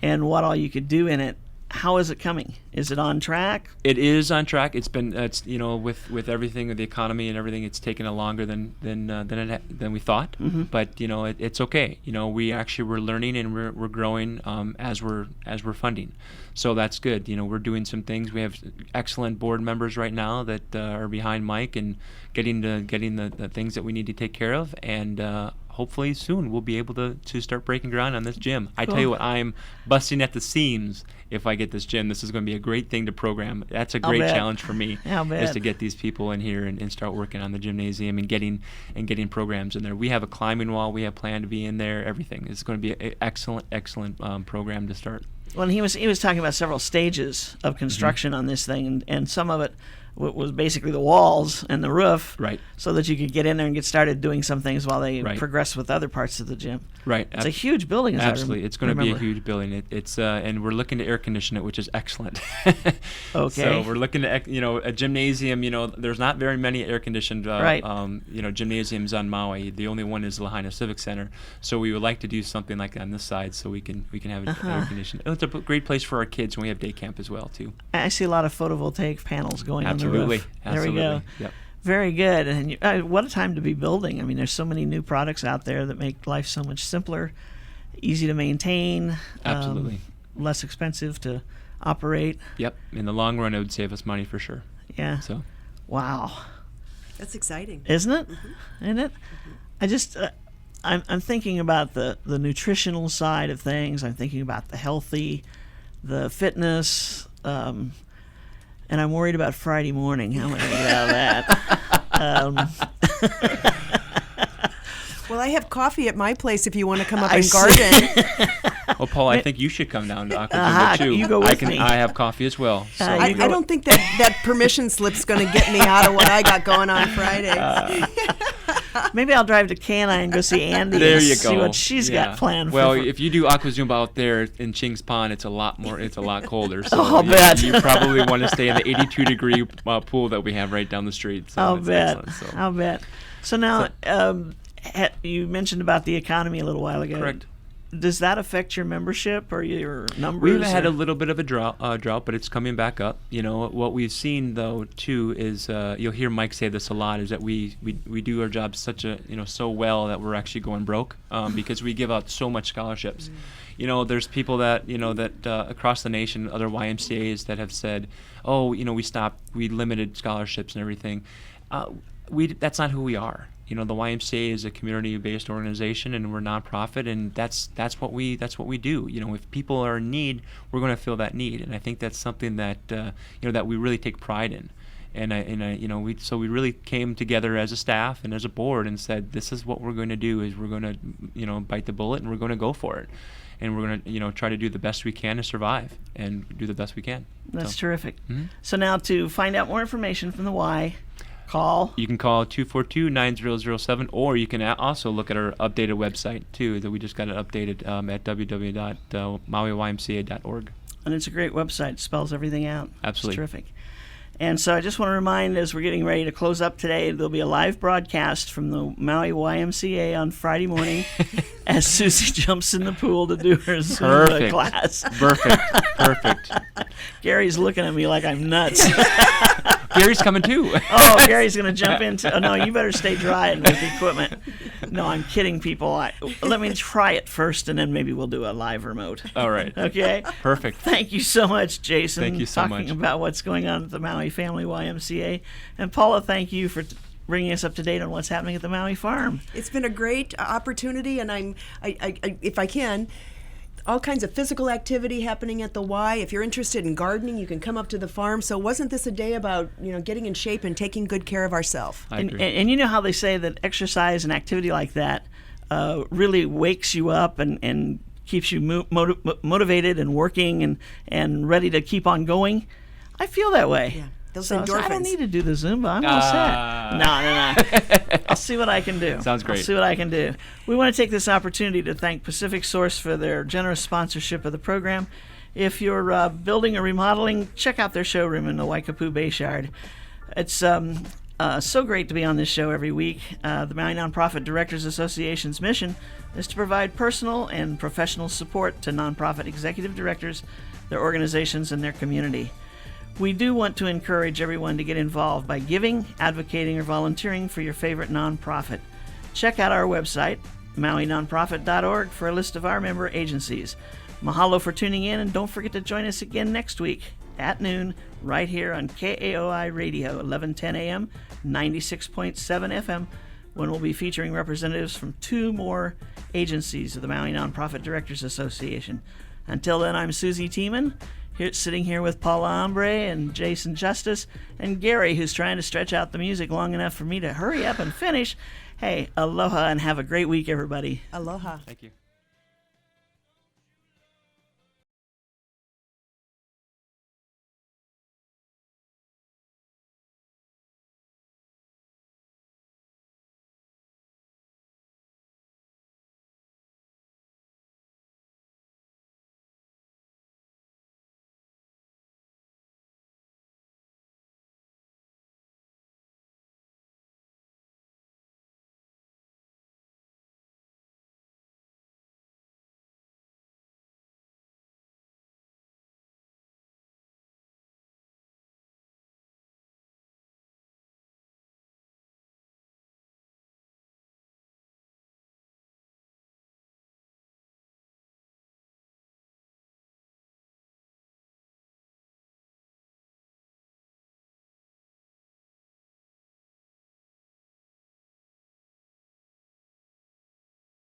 and what all you could do in it. how is it coming? Is it on track? It is on track. It's been, with everything with the economy and everything, it's taken a longer than we thought. But it's okay. We're learning and we're growing as we're funding, so that's good. We're doing some things. We have excellent board members right now that are behind Mike and getting the things that we need to take care of, and hopefully soon we'll be able to start breaking ground on this gym. I tell you what, I'm busting at the seams if I get this gym. This is going to be a great thing to program. That's a great challenge for me, is to get these people in here and start working on the gymnasium and getting programs in there. We have a climbing wall. We have planned to be in there. Everything. It's going to be an excellent program to start. Well, he was talking about several stages of construction on this thing, and some of it was basically the walls and the roof, right? So that you could get in there and get started doing some things while they progress with other parts of the gym. Right. It's a huge building. Absolutely, it's going to be a huge building. It's and we're looking to air condition it, which is excellent. Okay. So we're looking to a gymnasium. There's not very many air conditioned gymnasiums on Maui. The only one is Lahaina Civic Center. So we would like to do something like that on this side, so we can have it air conditioned. It's a great place for our kids, and we have day camp as well too. I see a lot of photovoltaic panels going on the roof. There we go. Yep. Very good. And what a time to be building. I mean, there's so many new products out there that make life so much simpler, easy to maintain, absolutely, less expensive to operate. Yep. In the long run, it would save us money for sure. Yeah. So. Wow. That's exciting. Isn't it? Isn't it? I just, I'm thinking about the nutritional side of things. I'm thinking about the healthy, the fitness, and I'm worried about Friday morning. How am I going to get out of that? Well, I have coffee at my place if you want to come up and garden. Well, Paul, I think you should come down to Aqua too. You go with me. I have coffee as well. So. I don't think that permission slip's going to get me out of what I got going on Friday. Maybe I'll drive to Kenai and go see Andy there and you see go. what she's got planned. Well, if you do Aqua Zumba out there in Ching's Pond, it's a lot colder. So I'll bet. You probably want to stay in the 82-degree pool that we have right down the street. So I'll bet. I'll bet. So now, you mentioned about the economy a little while ago. Correct. Does that affect your membership or your numbers? We've had a little bit of a drought, but it's coming back up. What we've seen though too is you'll hear Mike say this a lot, is that we do our job so well that we're actually going broke because we give out so much scholarships. There's people that across the nation, other YMCA's that have said, we limited scholarships and everything. That's not who we are. The YMCA is a community-based organization, and we're a nonprofit, and that's what we do. If people are in need, we're going to fill that need, and I think that's something that that we really take pride in. We really came together as a staff and as a board and said, this is what we're going to do. Is we're going to bite the bullet and we're going to go for it, and we're going to try to do the best we can to survive and do the best we can. That's terrific. Mm-hmm. So now to find out more information from the Y. You can call 242-9007, or you can also look at our updated website too, that we just got it updated at www.mauiymca.org. And it's a great website. It spells everything out. Absolutely. It's terrific. And so I just want to remind, as we're getting ready to close up today, there'll be a live broadcast from the Maui YMCA on Friday morning as Susie jumps in the pool to do her Zumba class. Perfect. Gary's looking at me like I'm nuts. Gary's coming too. Oh, Gary's going to jump into... Oh, no, you better stay dry and with the equipment. No, I'm kidding, people. Let me try it first, and then maybe we'll do a live remote. All right. Okay? Perfect. Thank you so much, Jason. Thank you so much. Talking about what's going on at the Maui Family YMCA. And Paula, thank you for bringing us up to date on what's happening at the Maui Farm. It's been a great opportunity, and I if I can... all kinds of physical activity happening at the Y. If you're interested in gardening, you can come up to the farm. So wasn't this a day about getting in shape and taking good care of ourselves? I agree. And you know how they say that exercise and activity like that really wakes you up and keeps you motivated and working and ready to keep on going? I feel that way. Yeah. Those so endorphins. I don't need to do the Zumba. I'm all set. No. I'll see what I can do. Sounds great. I'll see what I can do. We want to take this opportunity to thank Pacific Source for their generous sponsorship of the program. If you're building or remodeling, check out their showroom in the Waikapu Bayshard. It's so great to be on this show every week. The Maui Nonprofit Directors Association's mission is to provide personal and professional support to nonprofit executive directors their organizations, and their community. We do want to encourage everyone to get involved by giving, advocating, or volunteering for your favorite nonprofit. Check out our website, MauiNonprofit.org, for a list of our member agencies. Mahalo for tuning in, and don't forget to join us again next week at noon right here on KAOI Radio, 1110 AM, 96.7 FM, when we'll be featuring representatives from 2 more agencies of the Maui Nonprofit Directors Association. Until then, I'm Susie Tiemann, sitting here with Paula Ambre and Jason Justice and Gary, who's trying to stretch out the music long enough for me to hurry up and finish. Hey, aloha and have a great week, everybody. Aloha. Thank you.